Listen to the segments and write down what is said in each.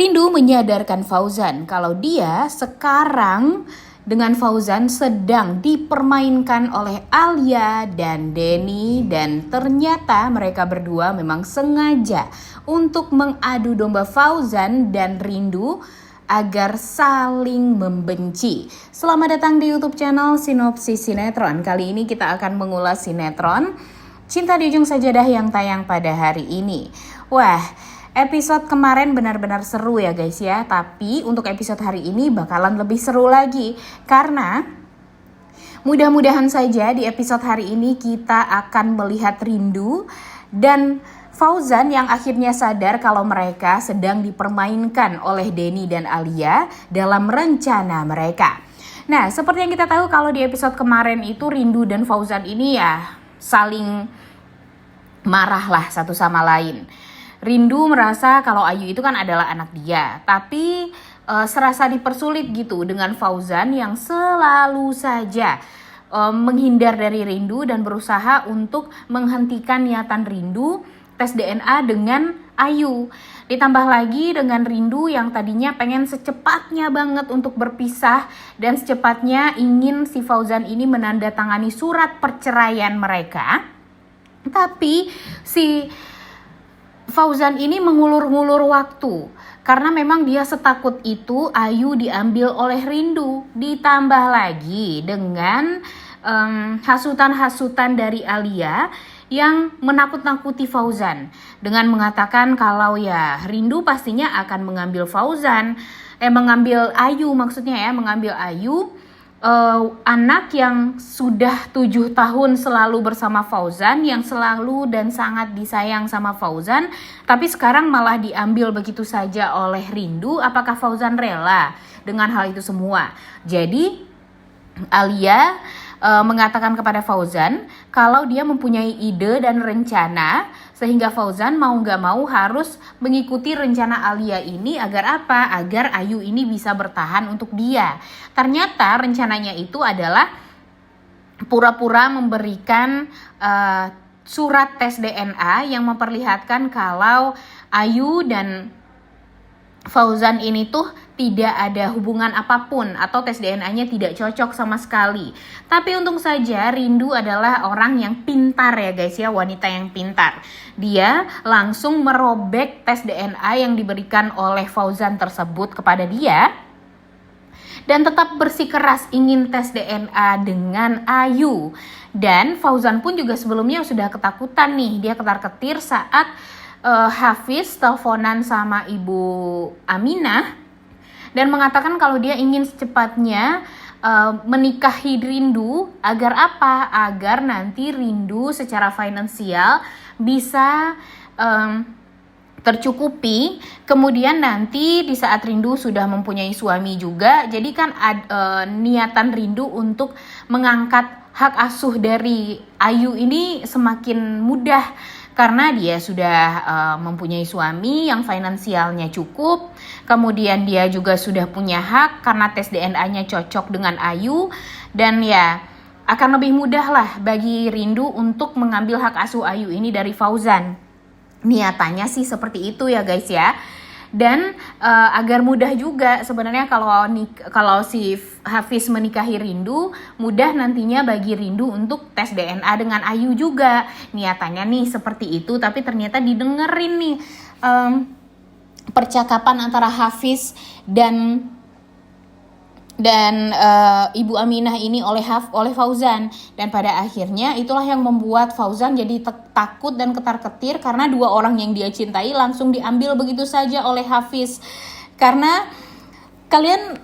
Rindu menyadarkan Fauzan kalau dia sekarang dengan Fauzan sedang dipermainkan oleh Alia dan Denny, dan ternyata mereka berdua memang sengaja untuk mengadu domba Fauzan dan Rindu agar saling membenci. Selamat datang di YouTube channel Sinopsis Sinetron. Kali ini kita akan mengulas sinetron Cinta di Ujung Sajadah yang tayang pada hari ini. Wah, episode kemarin benar-benar seru ya guys ya. Tapi untuk episode hari ini bakalan lebih seru lagi. Karena mudah-mudahan saja di episode hari ini kita akan melihat Rindu dan Fauzan yang akhirnya sadar kalau mereka sedang dipermainkan oleh Denny dan Alia dalam rencana mereka. Nah, seperti yang kita tahu kalau di episode kemarin itu Rindu dan Fauzan ini ya saling marah lah satu sama lain. Rindu merasa kalau Ayu itu kan adalah anak dia, tapi serasa dipersulit gitu dengan Fauzan yang selalu saja menghindar dari Rindu dan berusaha untuk menghentikan niatan Rindu tes DNA dengan Ayu. Ditambah lagi dengan Rindu yang tadinya pengen secepatnya banget untuk berpisah dan secepatnya ingin si Fauzan ini menandatangani surat perceraian mereka. Tapi si Fauzan ini mengulur-ngulur waktu karena memang dia setakut itu Ayu diambil oleh Rindu. Ditambah lagi dengan hasutan-hasutan dari Alia yang menakut-nakuti Fauzan dengan mengatakan kalau ya Rindu pastinya akan mengambil mengambil Ayu, maksudnya ya mengambil Ayu, anak yang sudah 7 tahun selalu bersama Fauzan, yang selalu dan sangat disayang sama Fauzan, tapi sekarang malah diambil begitu saja oleh Rindu. Apakah Fauzan rela dengan hal itu semua? Jadi Alia mengatakan kepada Fauzan kalau dia mempunyai ide dan rencana, sehingga Fauzan mau gak mau harus mengikuti rencana Alia ini agar apa? Agar Ayu ini bisa bertahan untuk dia. Ternyata rencananya itu adalah pura-pura memberikan surat tes DNA yang memperlihatkan kalau Ayu dan Fauzan ini tuh tidak ada hubungan apapun atau tes DNA-nya tidak cocok sama sekali. Tapi untung saja Rindu adalah orang yang pintar ya guys ya, wanita yang pintar. Dia langsung merobek tes DNA yang diberikan oleh Fauzan tersebut kepada dia dan tetap bersikeras ingin tes DNA dengan Ayu. Dan Fauzan pun juga sebelumnya sudah ketakutan nih, dia ketar-ketir saat Hafiz teleponan sama Ibu Aminah dan mengatakan kalau dia ingin secepatnya menikahi Rindu. Agar apa? Agar nanti Rindu secara finansial bisa tercukupi. Kemudian nanti di saat Rindu sudah mempunyai suami juga, jadi kan niatan Rindu untuk mengangkat hak asuh dari Ayu ini semakin mudah karena dia sudah mempunyai suami yang finansialnya cukup. Kemudian dia juga sudah punya hak karena tes DNA-nya cocok dengan Ayu. Dan ya akan lebih mudah lah bagi Rindu untuk mengambil hak asuh Ayu ini dari Fauzan. Niatannya sih seperti itu ya guys ya. Dan agar mudah juga sebenarnya kalau si Hafiz menikahi Rindu, mudah nantinya bagi Rindu untuk tes DNA dengan Ayu juga. Niatannya nih seperti itu, tapi ternyata didengerin nih percakapan antara Hafiz dan Ibu Aminah ini oleh Fauzan. Dan pada akhirnya itulah yang membuat Fauzan jadi takut dan ketar-ketir karena dua orang yang dia cintai langsung diambil begitu saja oleh Hafiz. Karena kalian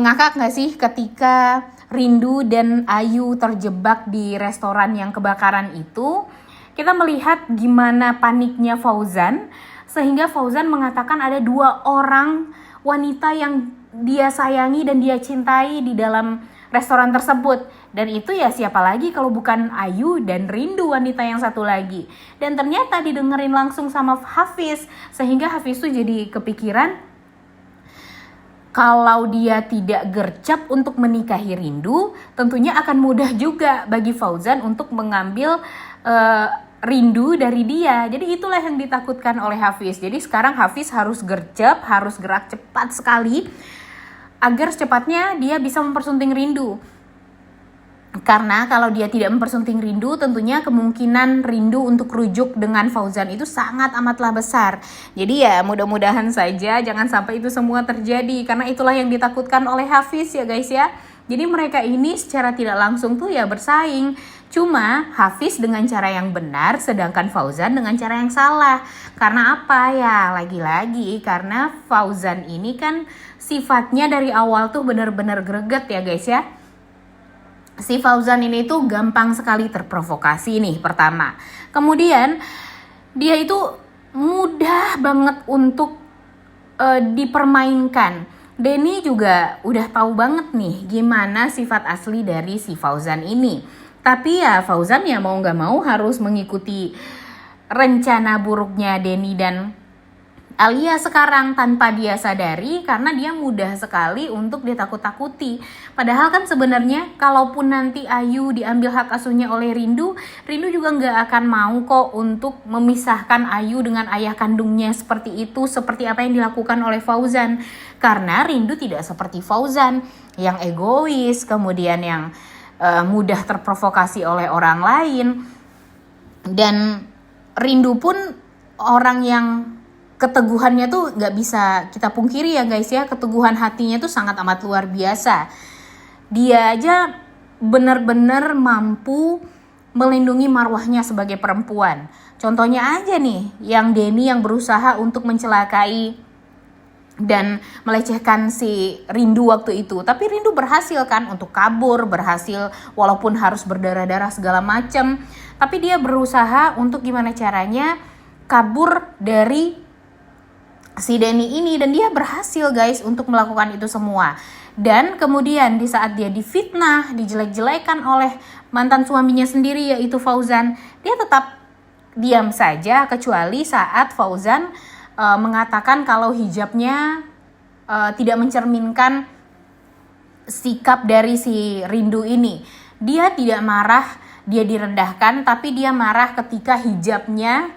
ngakak gak sih ketika Rindu dan Ayu terjebak di restoran yang kebakaran itu? Kita melihat gimana paniknya Fauzan, sehingga Fauzan mengatakan ada 2 orang wanita yang dia sayangi dan dia cintai di dalam restoran tersebut. Dan itu ya siapa lagi kalau bukan Ayu dan Rindu, wanita yang satu lagi. Dan ternyata didengerin langsung sama Hafiz, sehingga Hafiz tuh jadi kepikiran kalau dia tidak gercep untuk menikahi Rindu, tentunya akan mudah juga bagi Fauzan untuk mengambil rindu dari dia. Jadi itulah yang ditakutkan oleh Hafiz. Jadi sekarang Hafiz harus gercep, harus gerak cepat sekali agar secepatnya dia bisa mempersunting rindu. Karena kalau dia tidak mempersunting rindu, tentunya kemungkinan rindu untuk rujuk dengan Fauzan itu sangat amatlah besar. Jadi ya mudah-mudahan saja jangan sampai itu semua terjadi, karena itulah yang ditakutkan oleh Hafiz ya guys ya. Jadi mereka ini secara tidak langsung tuh ya bersaing. Cuma Hafiz dengan cara yang benar, sedangkan Fauzan dengan cara yang salah. Karena apa ya? Lagi-lagi karena Fauzan ini kan sifatnya dari awal tuh benar-benar greget ya guys ya. Si Fauzan ini tuh gampang sekali terprovokasi nih pertama. Kemudian dia itu mudah banget untuk dipermainkan. Denny juga udah tahu banget nih gimana sifat asli dari si Fauzan ini. Tapi ya Fauzan ya mau gak mau harus mengikuti rencana buruknya Denny dan Alia sekarang tanpa dia sadari, karena dia mudah sekali untuk ditakut-takuti. Padahal kan sebenarnya kalaupun nanti Ayu diambil hak asuhnya oleh Rindu juga nggak akan mau kok untuk memisahkan Ayu dengan ayah kandungnya seperti itu, seperti apa yang dilakukan oleh Fauzan. Karena Rindu tidak seperti Fauzan yang egois, kemudian yang mudah terprovokasi oleh orang lain. Dan Rindu pun orang yang keteguhannya tuh gak bisa kita pungkiri ya guys ya. Keteguhan hatinya tuh sangat amat luar biasa. Dia aja benar-benar mampu melindungi marwahnya sebagai perempuan. Contohnya aja nih, yang Denny yang berusaha untuk mencelakai dan melecehkan si Rindu waktu itu. Tapi Rindu berhasil kan untuk kabur, berhasil walaupun harus berdarah-darah segala macam. Tapi dia berusaha untuk gimana caranya kabur dari si Denny ini, dan dia berhasil guys untuk melakukan itu semua. Dan kemudian di saat dia difitnah, dijelek-jelekan oleh mantan suaminya sendiri yaitu Fauzan, dia tetap diam saja, kecuali saat Fauzan mengatakan kalau hijabnya tidak mencerminkan sikap dari si Rindu ini. Dia tidak marah, dia direndahkan, tapi dia marah ketika hijabnya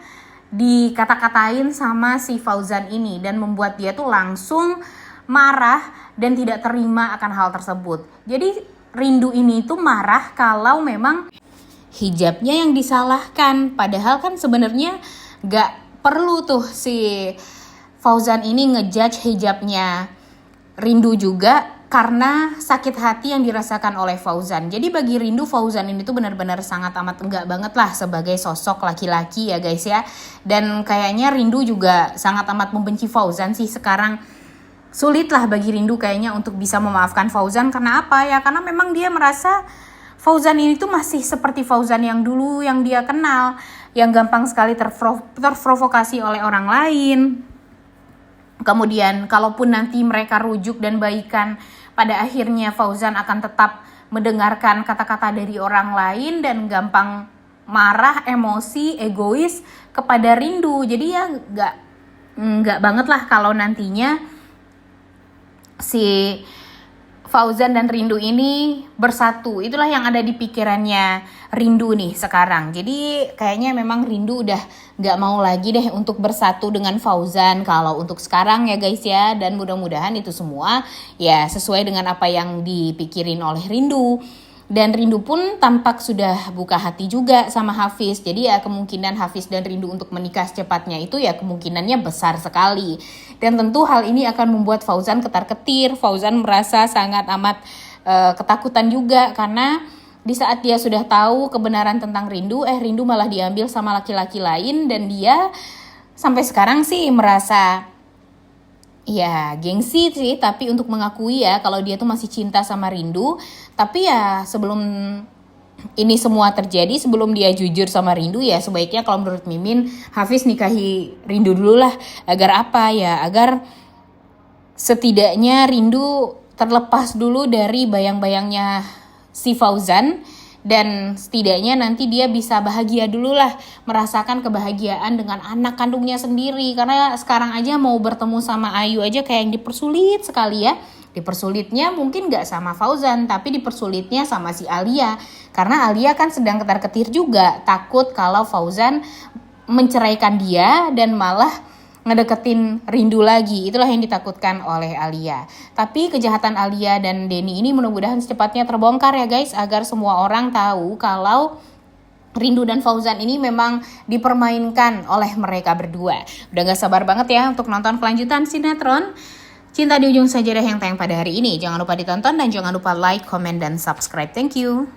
dikata-katain sama si Fauzan ini, dan membuat dia tuh langsung marah dan tidak terima akan hal tersebut. Jadi Rindu ini tuh marah kalau memang hijabnya yang disalahkan, padahal kan sebenarnya gak perlu tuh si Fauzan ini ngejudge hijabnya Rindu juga, karena sakit hati yang dirasakan oleh Fauzan. Jadi bagi Rindu, Fauzan ini tuh benar-benar sangat amat enggak banget lah sebagai sosok laki-laki ya guys ya. Dan kayaknya Rindu juga sangat amat membenci Fauzan sih sekarang. Sulit lah bagi Rindu kayaknya untuk bisa memaafkan Fauzan. Karena apa ya? Karena memang dia merasa Fauzan ini tuh masih seperti Fauzan yang dulu yang dia kenal, yang gampang sekali terprovokasi oleh orang lain. Kemudian kalaupun nanti mereka rujuk dan baikan, pada akhirnya Fauzan akan tetap mendengarkan kata-kata dari orang lain dan gampang marah, emosi, egois kepada Rindu. Jadi ya nggak banget lah kalau nantinya si Fauzan dan Rindu ini bersatu. Itulah yang ada di pikirannya Rindu nih sekarang. Jadi kayaknya memang Rindu udah gak mau lagi deh untuk bersatu dengan Fauzan kalau untuk sekarang ya guys ya. Dan mudah-mudahan itu semua ya sesuai dengan apa yang dipikirin oleh Rindu. Dan Rindu pun tampak sudah buka hati juga sama Hafiz. Jadi ya kemungkinan Hafiz dan Rindu untuk menikah secepatnya itu ya kemungkinannya besar sekali. Dan tentu hal ini akan membuat Fauzan ketar-ketir. Fauzan merasa sangat amat ketakutan juga, karena di saat dia sudah tahu kebenaran tentang Rindu, Rindu malah diambil sama laki-laki lain. Dan dia sampai sekarang sih merasa ya gengsi sih, tapi untuk mengakui ya kalau dia tuh masih cinta sama Rindu. Tapi ya sebelum ini semua terjadi, sebelum dia jujur sama Rindu, ya sebaiknya kalau menurut Mimin Hafiz nikahi Rindu dulu lah. Agar apa ya, agar setidaknya Rindu terlepas dulu dari bayang-bayangnya si Fauzan. Dan setidaknya nanti dia bisa bahagia dulu lah, merasakan kebahagiaan dengan anak kandungnya sendiri. Karena sekarang aja mau bertemu sama Ayu aja kayak yang dipersulit sekali ya. Dipersulitnya mungkin gak sama Fauzan, tapi dipersulitnya sama si Alia. Karena Alia kan sedang ketar-ketir juga, takut kalau Fauzan menceraikan dia dan malah ngedeketin Rindu lagi. Itulah yang ditakutkan oleh Alia. Tapi kejahatan Alia dan Denny ini mudah-mudahan secepatnya terbongkar ya guys, agar semua orang tahu kalau Rindu dan Fauzan ini memang dipermainkan oleh mereka berdua. Udah gak sabar banget ya untuk nonton kelanjutan sinetron Cinta di Ujung Sajadah yang tayang pada hari ini. Jangan lupa ditonton dan jangan lupa like, comment, dan subscribe. Thank you.